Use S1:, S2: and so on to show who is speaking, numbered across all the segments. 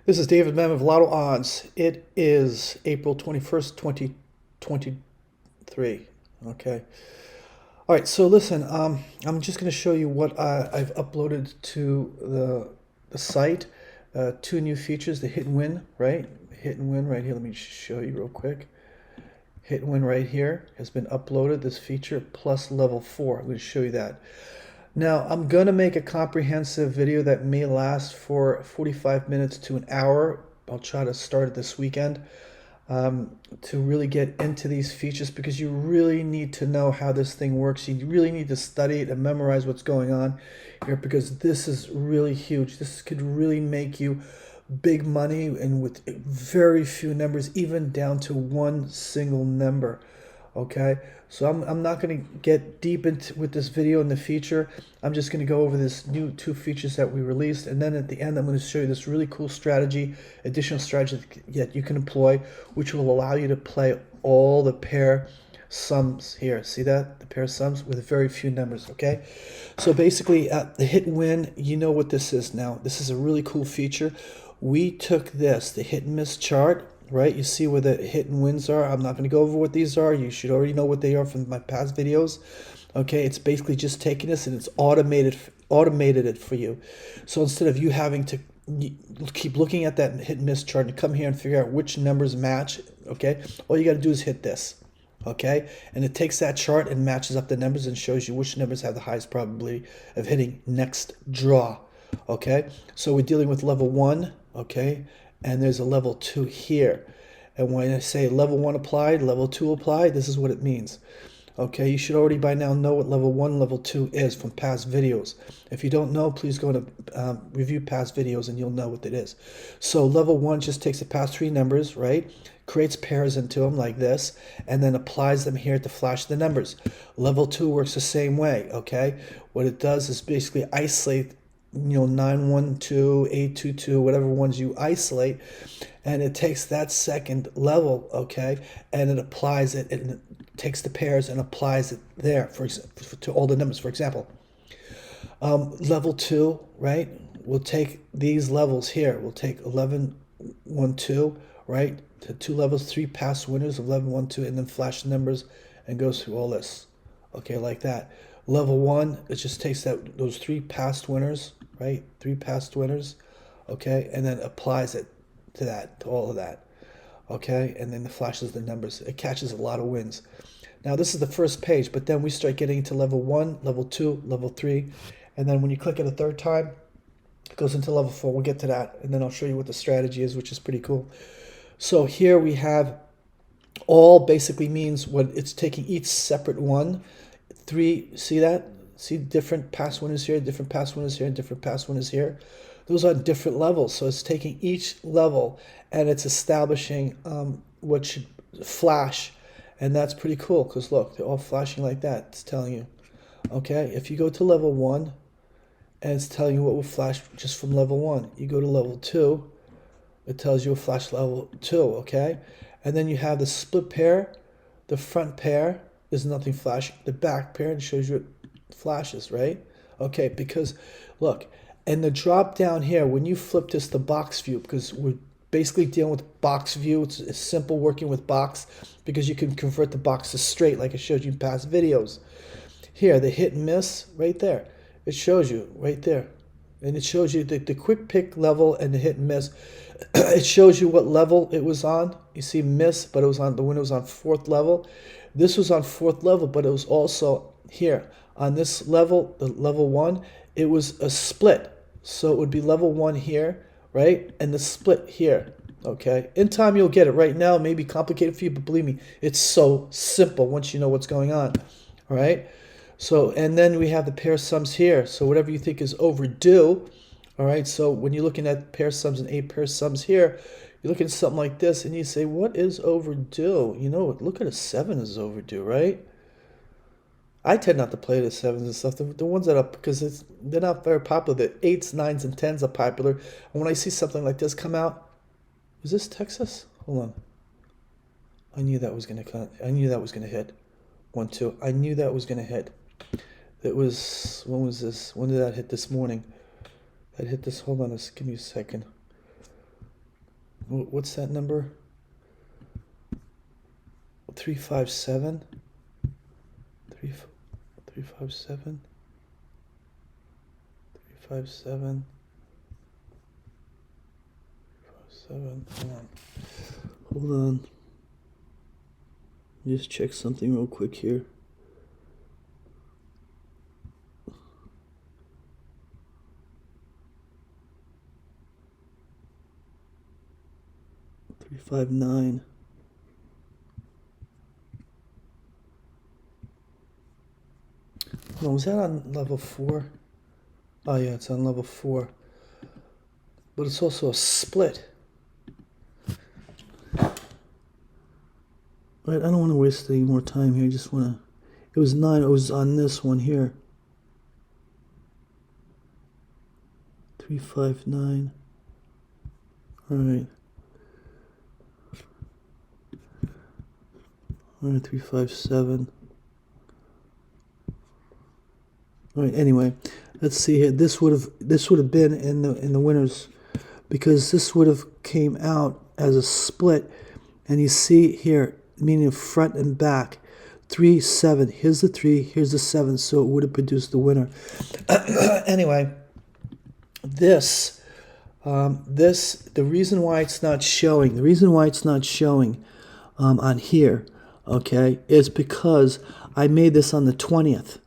S1: This is David Mem of Lotto Odds. It is April 21st, 2023. Okay. All right, so listen, I'm just going to show you what I've uploaded to the site. Two new features, the hit and win, right? Hit and win right here. Let me show you real quick. Hit and win right here has been uploaded, this feature, plus level 4. I'm going to show you that. Now, I'm going to make a comprehensive video that may last for 45 minutes to an hour. I'll try to start it this weekend to really get into these features because you really need to know how this thing works. You really need to study it and memorize what's going on here because this is really huge. This could really make you big money and with very few numbers, even down to one single number. Okay, so I'm not going to get deep into with this video in the feature. I'm just going to go over this new two features that we released, and then at the end I'm going to show you this really cool strategy, additional strategy that you can employ, which will allow you to play all the pair sums here. See that? The pair sums with very few numbers. Okay, so basically the hit and win, you know what this is now. This is a really cool feature. We took this, the hit and miss chart, right? You see where the hit and wins are. I'm not going to go over what these are. You should already know what they are from my past videos. Okay, it's basically just taking this and it's automated it for you. So instead of you having to keep looking at that hit and miss chart and come here and figure out which numbers match, okay, all you got to do is hit this. Okay, and it takes that chart and matches up the numbers and shows you which numbers have the highest probability of hitting next draw. Okay, so we're dealing with level 1, okay, and there's a level 2 here. And when I say level 1 applied, level 2 applied, this is what it means. Okay, you should already by now know what level 1, level 2 is from past videos. If you don't know, please go to review past videos and you'll know what it is. So level 1 just takes the past 3 numbers, right? Creates pairs into them like this, and then applies them here to flash the numbers. Level 2 works the same way, okay? What it does is basically isolate 912, 822, whatever ones you isolate, and it takes that second level, okay, and it applies it, and it takes the pairs and applies it there to all the numbers. For example, level 2, right, we'll take these levels here. We'll take 11, 1, 2, right, to 2 levels, 3 past winners of 11, 1, 2, and then flash the numbers and goes through all this, okay, like that. Level 1, it just takes those 3 past winners, right? 3 past winners, okay, and then applies it to all of that, okay, and then it flashes the numbers. It catches a lot of wins. Now this is the first page, but then we start getting into level 1, level 2, level 3, and then when you click it a third time, it goes into level 4. We'll get to that, and then I'll show you what the strategy is, which is pretty cool. So here we have all basically means what it's taking each separate one. 3, see that? See different past winners here, different past winners here, and different past winners here. Those are different levels. So it's taking each level and it's establishing what should flash. And that's pretty cool because look, they're all flashing like that. It's telling you. Okay, if you go to level 1 and it's telling you what will flash just from level 1. You go to level 2, it tells you a flash level 2, okay? And then you have the split pair, the front pair, there's nothing flashing. The back pair, it shows you it flashes, right? Okay, because look, and the drop down here, when you flip this to box view, because we're basically dealing with box view, it's simple working with box because you can convert the box to straight like I showed you in past videos. Here, the hit and miss right there. It shows you right there. And it shows you the quick pick level and the hit and miss. It shows you what level it was on. You see miss, but it was on the window was on 4th level. This was on 4th level, but it was also here on this level, the level 1. It was a split, so it would be level 1 here, right, and the split here. Okay, in time you'll get it. Right now it may be complicated for you, but believe me, it's so simple once you know what's going on. All right. So, and then we have the pair sums here. So whatever you think is overdue, all right, so when you're looking at pair sums and 8 pair sums here, you're looking at something like this and you say, what is overdue? You know, look at a 7 is overdue, right? I tend not to play the 7s and stuff. The ones that are, because they're not very popular. The 8s, 9s, and 10s are popular. And when I see something like this come out, is this Texas? Hold on. I knew that was going to hit. 1, 2. I knew that was going to hit. It was, when was this? When did that hit this morning? That hit this, hold on, give me a second. What's that number? 357? 357? 357? 7. Hold on. Just check something real quick here. 359. No, was that on level 4? Oh yeah, it's on level 4. But it's also a split. Right, I don't want to waste any more time here. I just want to... It was 9. It was on this one here. 359. All right. All right, 357. All right. Anyway, let's see here. This would have been in the winners, because this would have came out as a split, and you see here, meaning front and back, 3 7. Here's the 3. Here's the 7. So it would have produced the winner. Anyway, the reason why it's not showing on here, okay, is because I made this on the 20th,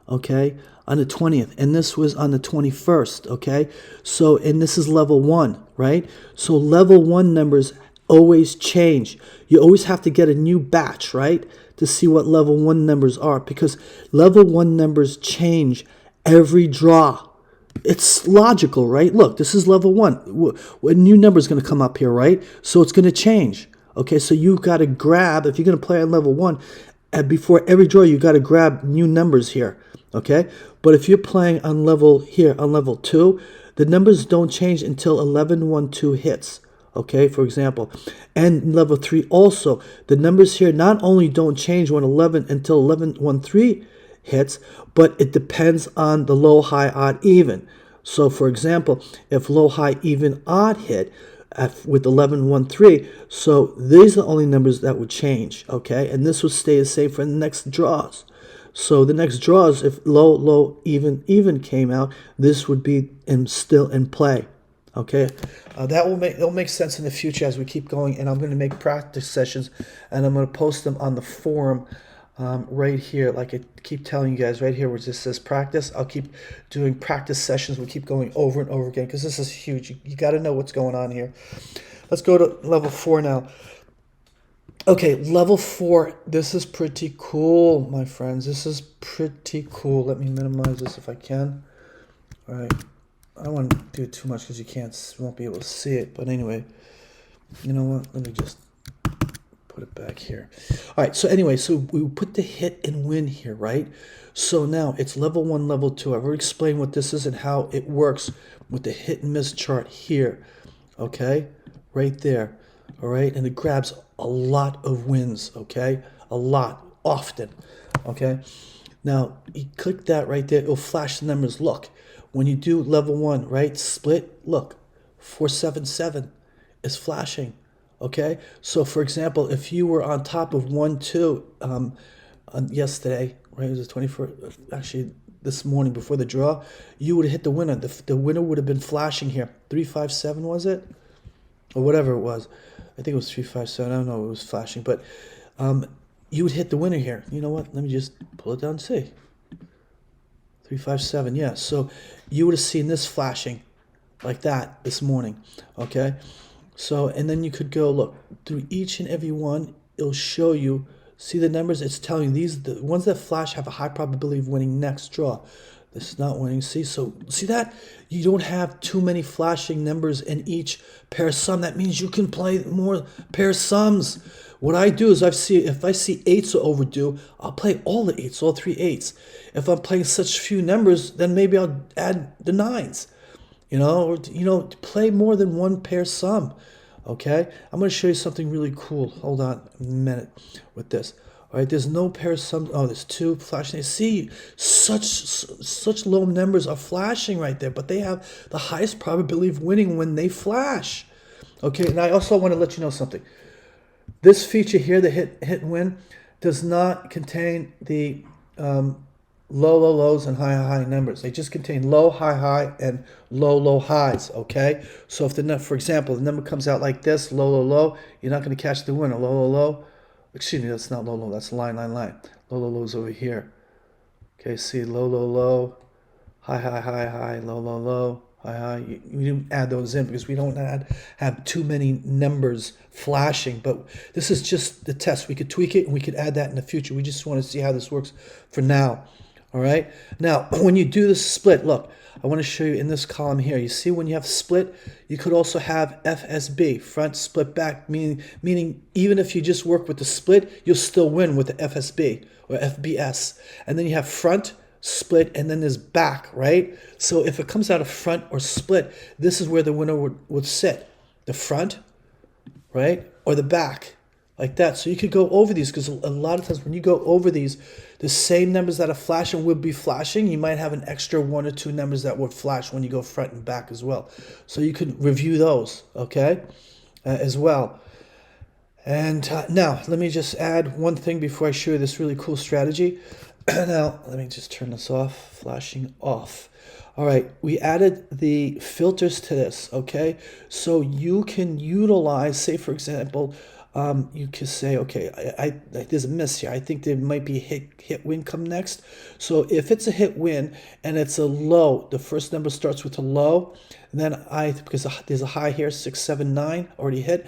S1: okay, on the 20th, and this was on the 21st, okay. So, and this is level 1, right? So level 1 numbers always change. You always have to get a new batch, right, to see what level 1 numbers are, because level 1 numbers change every draw. It's logical, right? Look, this is level 1. A new number is going to come up here, right? So it's going to change. Okay, so you've got to grab, if you're going to play on level 1, and before every draw, you've got to grab new numbers here. Okay, but if you're playing on level 2, the numbers don't change until 1112 hits. Okay, for example, and level 3 also, the numbers here not only don't change until 1113 hits, but it depends on the low, high, odd, even. So, for example, if low, high, even, odd hit with 1113, so these are the only numbers that would change. Okay, and this would stay the same for the next draws. So the next draws, if low, low, even came out, this would be still in play. Okay, it'll make sense in the future as we keep going, and I'm going to make practice sessions, and I'm going to post them on the forum right here. Like I keep telling you guys, right here where it just says practice, I'll keep doing practice sessions. We keep going over and over again because this is huge. You got to know what's going on here. Let's go to level 4 now. Okay, level 4, this is pretty cool, my friends. This is pretty cool. Let me minimize this if I can. All right. I don't want to do it too much because you won't be able to see it. But anyway, you know what? Let me just put it back here. All right, so anyway, so we put the hit and win here, right? So now it's level 1, level 2. I've already explained what this is and how it works with the hit and miss chart here. Okay, right there. All right, and it grabs a lot of wins, okay? A lot, often, okay? Now, you click that right there, it'll flash the numbers. Look, when you do level 1, right, split, look, 477 is flashing, okay? So, for example, if you were on top of 1, 2 yesterday, right, it was the 21st, actually, this morning before the draw, you would have hit the winner. The winner would have been flashing here. 357, was it? Or whatever it was. I think it was 357. I don't know. It was flashing, but you would hit the winner here. You know what? Let me just pull it down and see. 357. Yeah. So you would have seen this flashing like that this morning. Okay. So, and then you could go look through each and every one. It'll show you. See the numbers? It's telling you the ones that flash have a high probability of winning next draw. This is not winning. See, so see that you don't have too many flashing numbers in each pair sum. That means you can play more pair sums. What I do is if I see 8s are overdue, I'll play all the 8s, all 3 8s. If I'm playing such few numbers, then maybe I'll add the 9s. Or play more than one pair sum. Okay, I'm going to show you something really cool. Hold on a minute with this. All right, there's no pair sum. Oh, there's 2 flashing. See, such low numbers are flashing right there, but they have the highest probability of winning when they flash. Okay, and I also want to let you know something. This feature here, the hit and win, does not contain the low lows and high numbers. They just contain low high and low highs. Okay, so if for example, the number comes out like this, low, you're not going to catch the winner. Low. Excuse me, that's not low. That's line. Low's over here. Okay, see low, high, low, high. You didn't add those in because we don't have too many numbers flashing. But this is just the test. We could tweak it and we could add that in the future. We just want to see how this works for now. All right. Now, when you do the split, look, I want to show you in this column here. You see when you have split, you could also have FSB, front split back, meaning even if you just work with the split, you'll still win with the FSB or FBS. And then you have front, split, and then there's back, right? So if it comes out of front or split, this is where the winner would sit. The front, right? Or the back, like that. So you could go over these because a lot of times when you go over these, the same numbers that are flashing will be flashing. You might have an extra 1 or 2 numbers that would flash when you go front and back as well. So you could review those, okay, as well. And now let me just add one thing before I show you this really cool strategy. Now, let me just turn this off, flashing off. All right, we added the filters to this, okay? So you can utilize, say, for example, you could say, okay, there's a miss here. I think there might be a hit win come next. So if it's a hit win and it's a low, the first number starts with a low, and then because there's a high here, 6, 7, 9, already hit.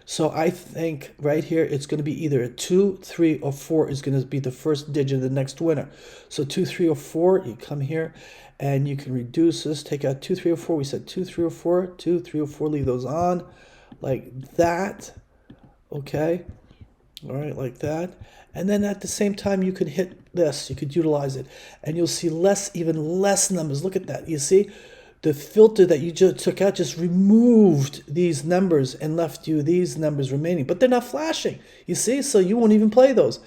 S1: So I think right here, it's going to be either a 2, 3, or 4 is going to be the first digit of the next winner. So 2, 3, or 4, you come here and you can reduce this, take out 2, 3, or 4. We said 2, 3, or 4, 2, 3, or 4, leave those on like that. Okay. All right, like that. And then at the same time, you could hit this, you could utilize it, and you'll see even less numbers. Look at that. You see? The filter that you just took out just removed these numbers and left you these numbers remaining, but they're not flashing. You see, so you won't even play those.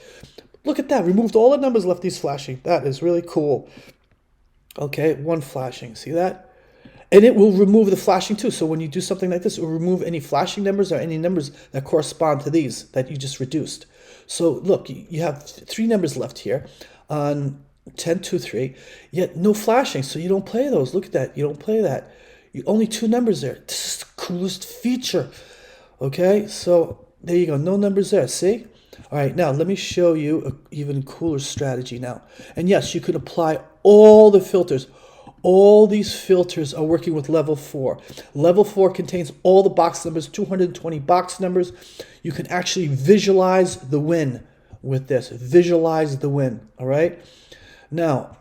S1: Look at that, removed all the numbers, left these flashing. That is really cool. Okay, one flashing, see that? And it will remove the flashing too. So when you do something like this, it will remove any flashing numbers or any numbers that correspond to these that you just reduced. So look, you have 3 numbers left here on 10, 2, 3, yet no flashing, so you don't play those. Look at that, you don't play that. Only 2 numbers there. This is the coolest feature. Okay, so there you go, no numbers there, see? All right, now let me show you an even cooler strategy now. And yes, you could apply all the filters. All these filters are working with level 4. Level 4 contains all the box numbers, 220 box numbers. You can actually visualize the win with this. Visualize the win, all right? Now,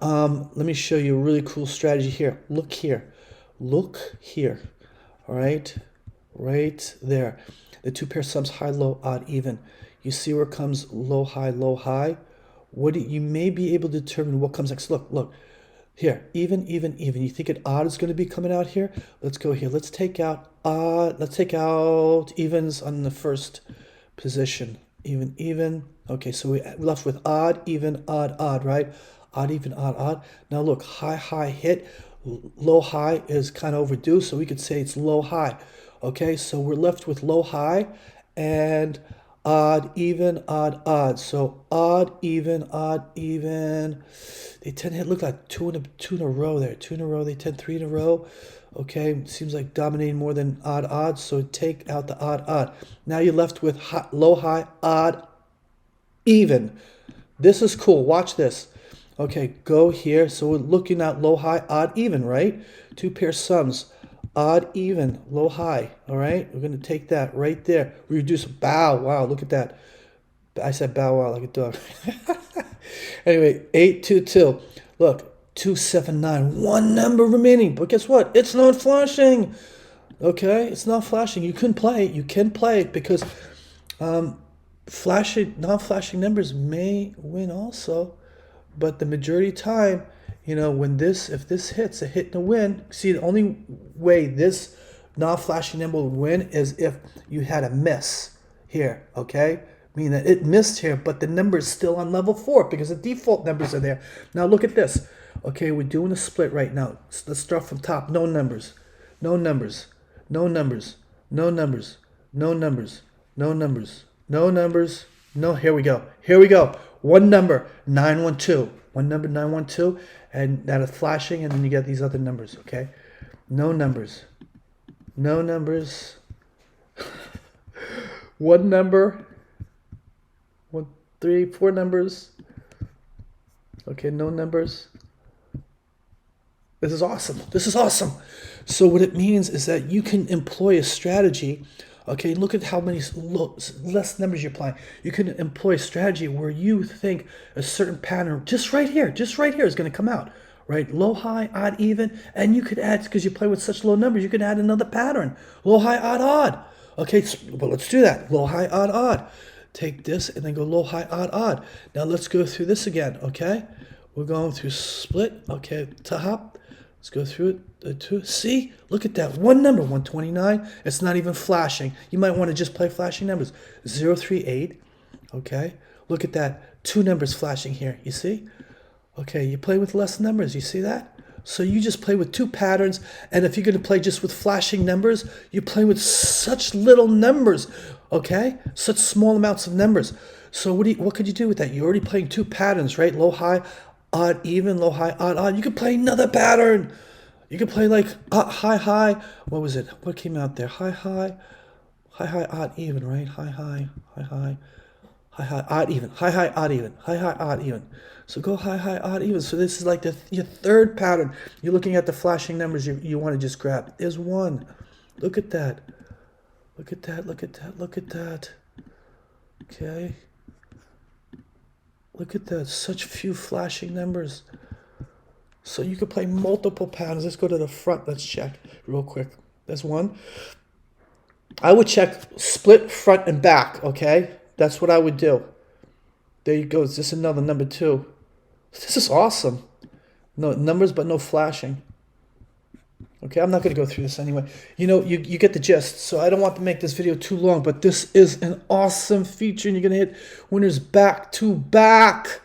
S1: let me show you a really cool strategy here. Look here. Look here. All right? Right there. The 2 pair sums, high, low, odd, even. You see where it comes low, high, low, high? You may be able to determine what comes next. Look. Here, even. You think an odd is going to be coming out here? Let's go here. Let's take out odd. Let's take out evens on the first position. Even. Okay, so we're left with odd, even, odd, right? Odd, even, odd. Now look, high hit, low high is kind of overdue, so we could say it's low high. Okay, so we're left with low high and odd, even, odd. So odd, even. They tend to look like two in a row there. 2 in a row, they tend 3 in a row. Okay, seems like dominating more than odd. So take out the odd. Now you're left with low, high, odd, even. This is cool. Watch this. Okay, go here. So we're looking at low, high, odd, even, right? 2 pair sums. Odd, even, low, high. All right? We're going to take that right there. We reduce bow. Wow, look at that. I said bow wow like a dog. Anyway, 8, 2, 2. Look, 2, 7, 9. 1 number remaining. But guess what? It's not flashing. Okay? It's not flashing. You can play it. You can play it because non-flashing numbers may win also. But the majority of time, if this hits, a hit and a win, see, the only way this non-flashing number will win is if you had a miss here, okay? Meaning that it missed here, but the number is still on level 4 because the default numbers are there. Now look at this. Okay, we're doing a split right now. Let's start from top. No numbers. no numbers, no numbers, no numbers, no numbers, no, here we go. Here we go. One number, 912. One number, 912, and that is flashing, and then you get these other numbers, okay? No numbers. No numbers. One number. One, three, four numbers. Okay, no numbers. This is awesome. This is awesome. So what it means is that you can employ a strategy. Okay, look at how many less numbers you're applying. You can employ a strategy where you think a certain pattern just right here is going to come out, right? Low, high, odd, even, and you could add, because you play with such low numbers, you could add another pattern. Low, high, odd, odd. Okay, well, let's do that. Low, high, odd, odd. Take this and then go low, high, odd, odd. Now let's go through this again, okay? We're going through split, okay, top. Let's go through it. See? Look at that. One number, 129. It's not even flashing. You might want to just play flashing numbers. 038. Okay? Look at that. Two numbers flashing here. You see? Okay, you play with less numbers. You see that? So you just play with two patterns. And if you're going to play just with flashing numbers, you play with such little numbers. Okay? Such small amounts of numbers. So what could you do with that? You're already playing two patterns, right? Low, high, odd, even, low, high, odd, odd. You could play another pattern. You could play like high, high. What was it? What came out there? High, high, high, high, odd, even, right? High, high, high, high, high, high, odd, even. High, high, odd, even. High, high, odd, even. So go high, high, odd, even. So this is like your third pattern. You're looking at the flashing numbers you want to just grab. There's one. Look at that. Look at that. Look at that. Look at that. Okay. Look at that, such few flashing numbers. So you could play multiple patterns. Let's go to the front. Let's check real quick. There's one. I would check split front and back, okay? That's what I would do. There you go. Is this another number 2? This is awesome. No numbers, but no flashing. Okay, I'm not going to go through this anyway. You know, you get the gist. So I don't want to make this video too long, but this is an awesome feature, and you're going to hit winners back to back.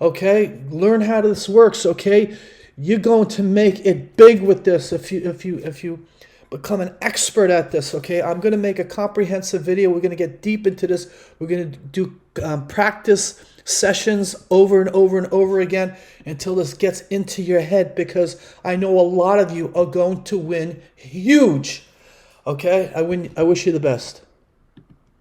S1: Okay, learn how this works. Okay, you're going to make it big with this if you become an expert at this. Okay, I'm going to make a comprehensive video. We're going to get deep into this. We're going to do practice sessions over and over and over again until this gets into your head, because I know a lot of you are going to win huge. Okay, I wish you the best.